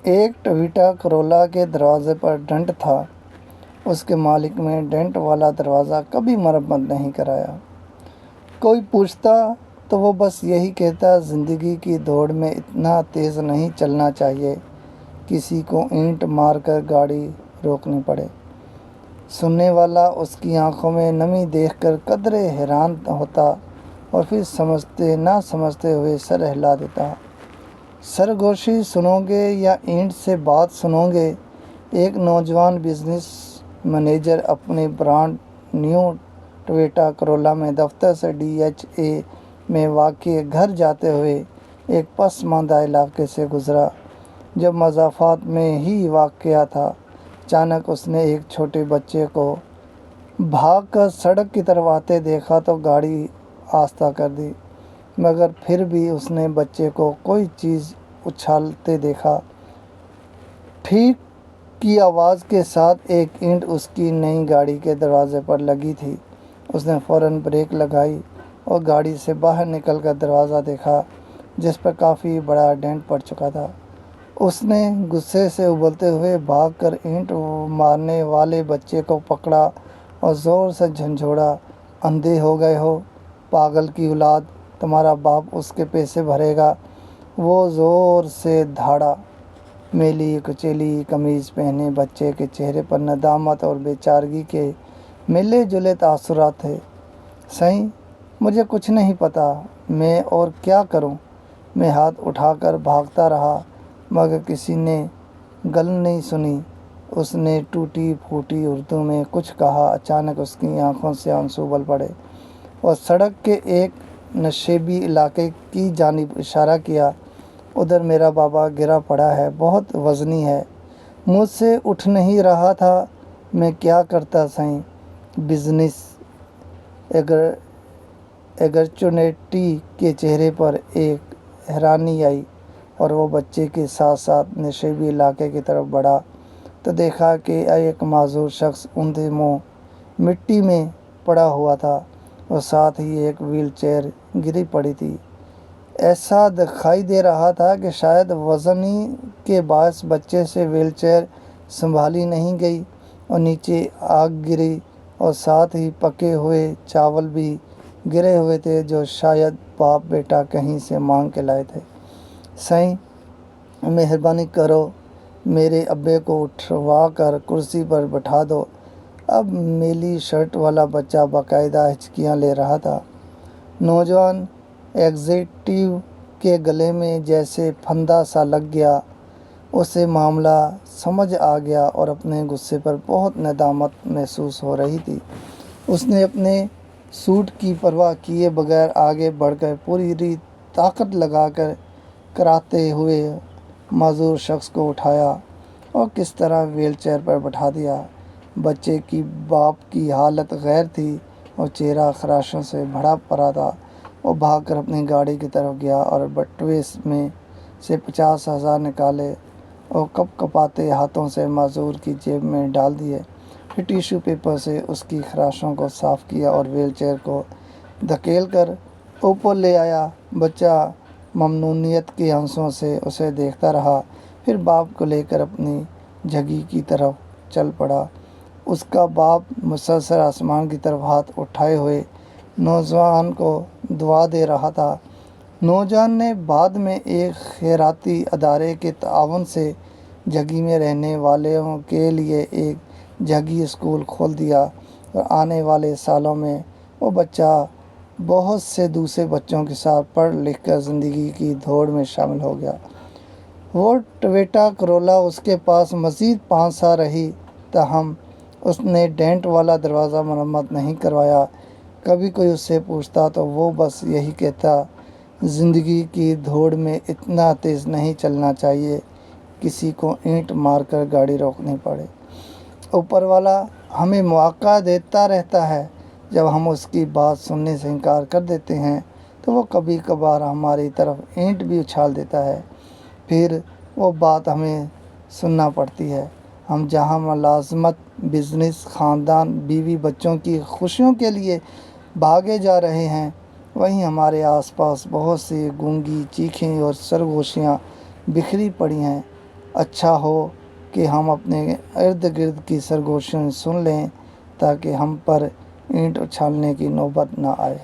ایک ٹویوٹا کرولا کے دروازے پر ڈنٹ تھا۔ اس کے مالک نے ڈنٹ والا دروازہ کبھی مرمت نہیں کرایا۔ کوئی پوچھتا تو وہ بس یہی کہتا، زندگی کی دوڑ میں اتنا تیز نہیں چلنا چاہیے، کسی کو اینٹ مار کر گاڑی روکنی پڑے۔ سننے والا اس کی آنکھوں میں نمی دیکھ کر قدرے حیران ہوتا اور پھر سمجھتے نہ سمجھتے ہوئے سر ہلا دیتا۔ سرگوشی سنو گے یا اینٹ سے بات سنو گے؟ ایک نوجوان بزنس مینیجر اپنے برانڈ نیو ٹویوٹا کرولا میں دفتر سے DHA میں واقع گھر جاتے ہوئے ایک پسماندہ علاقے سے گزرا جو مضافات میں ہی واقع تھا۔ اچانک اس نے ایک چھوٹے بچے کو بھاگ کر سڑک کی طرف آتے دیکھا تو گاڑی آہستہ کر دی، مگر پھر بھی اس نے بچے کو کوئی چیز اچھالتے دیکھا۔ ٹھیک کی آواز کے ساتھ ایک اینٹ اس کی نئی گاڑی کے دروازے پر لگی تھی۔ اس نے فوراً بریک لگائی اور گاڑی سے باہر نکل کر دروازہ دیکھا جس پر کافی بڑا ڈنٹ پڑ چکا تھا۔ اس نے غصے سے ابلتے ہوئے بھاگ کر اینٹ مارنے والے بچے کو پکڑا اور زور سے جھنجھوڑا، اندھے ہو گئے ہو پاگل کی اولاد، تمہارا باپ اس کے پیسے بھرے گا۔ وہ زور سے دھاڑا۔ میلی کچیلی قمیض پہنے بچے کے چہرے پر ندامت اور بے چارگی کے ملے جلے تاثرات تھے۔ سائیں، مجھے کچھ نہیں پتا، میں اور کیا کروں؟ میں ہاتھ اٹھا کر بھاگتا رہا مگر کسی نے گل نہیں سنی۔ اس نے ٹوٹی پھوٹی اردو میں کچھ کہا۔ اچانک اس کی آنکھوں سے آنسو ابل پڑے اور سڑک کے ایک نشیبی علاقے کی جانب اشارہ کیا۔ ادھر میرا بابا گرا پڑا ہے، بہت وزنی ہے، مجھ سے اٹھ نہیں رہا تھا، میں کیا کرتا سائیں؟ بزنس ایگزیکٹو کے چہرے پر ایک حیرانی آئی اور وہ بچے کے ساتھ ساتھ نشیبی علاقے کی طرف بڑھا تو دیکھا کہ ایک معذور شخص اندھے منہ مٹی میں پڑا ہوا تھا اور ساتھ ہی ایک وہیل چیئر گری پڑی تھی۔ ایسا دکھائی دے رہا تھا کہ شاید وزنی کے باعث بچے سے وہیل چیئر سنبھالی نہیں گئی اور نیچے آگ گری اور ساتھ ہی پکے ہوئے چاول بھی گرے ہوئے تھے جو شاید باپ بیٹا کہیں سے مانگ کے لائے تھے۔ سائیں، مہربانی کرو میرے ابے کو اٹھوا کر کرسی پر بٹھا دو۔ اب میلی شرٹ والا بچہ باقاعدہ ہچکیاں لے رہا تھا۔ نوجوان ایگزیکٹو کے گلے میں جیسے پھندا سا لگ گیا۔ اسے معاملہ سمجھ آ گیا اور اپنے غصے پر بہت ندامت محسوس ہو رہی تھی۔ اس نے اپنے سوٹ کی پرواہ کیے بغیر آگے بڑھ کر پوری طاقت لگا کر کراہتے ہوئے معذور شخص کو اٹھایا اور کس طرح وہیل چیئر پر بٹھا دیا۔ بچے کی باپ کی حالت غیر تھی اور چہرہ خراشوں سے بھرا پڑا تھا۔ وہ بھاگ کر اپنی گاڑی کی طرف گیا اور بٹوے میں سے 50,000 نکالے اور کپ کپاتے ہاتھوں سے معذور کی جیب میں ڈال دیے۔ پھر ٹیشو پیپر سے اس کی خراشوں کو صاف کیا اور وہیل چیئر کو دھکیل کر اوپر لے آیا۔ بچہ ممنونیت کے آنسوؤں سے اسے دیکھتا رہا، پھر باپ کو لے کر اپنی جھگی کی طرف چل پڑا۔ اس کا باپ مسلسل آسمان کی طرف ہاتھ اٹھائے ہوئے نوجوان کو دعا دے رہا تھا۔ نوجوان نے بعد میں ایک خیراتی ادارے کے تعاون سے جھگی میں رہنے والوں کے لیے ایک جھگی اسکول کھول دیا اور آنے والے سالوں میں وہ بچہ بہت سے دوسرے بچوں کے ساتھ پڑھ لکھ کر زندگی کی دوڑ میں شامل ہو گیا۔ وہ ٹویوٹا کرولا اس کے پاس مزید 5 سال رہی، تاہم اس نے ڈنٹ والا دروازہ مرمت نہیں کروایا۔ کبھی کوئی اس سے پوچھتا تو وہ بس یہی کہتا، زندگی کی دوڑ میں اتنا تیز نہیں چلنا چاہیے، کسی کو اینٹ مار کر گاڑی روکنی پڑے۔ اوپر والا ہمیں مواقع دیتا رہتا ہے، جب ہم اس کی بات سننے سے انکار کر دیتے ہیں تو وہ کبھی کبھار ہماری طرف اینٹ بھی اچھال دیتا ہے، پھر وہ بات ہمیں سننا پڑتی ہے۔ ہم جہاں ملازمت، بزنس، خاندان، بیوی بچوں کی خوشیوں کے لیے بھاگے جا رہے ہیں، وہیں ہمارے آس پاس بہت سی گونگی چیخیں اور سرگوشیاں بکھری پڑی ہیں۔ اچھا ہو کہ ہم اپنے ارد گرد کی سرگوشیاں سن لیں تاکہ ہم پر اینٹ اچھالنے کی نوبت نہ آئے۔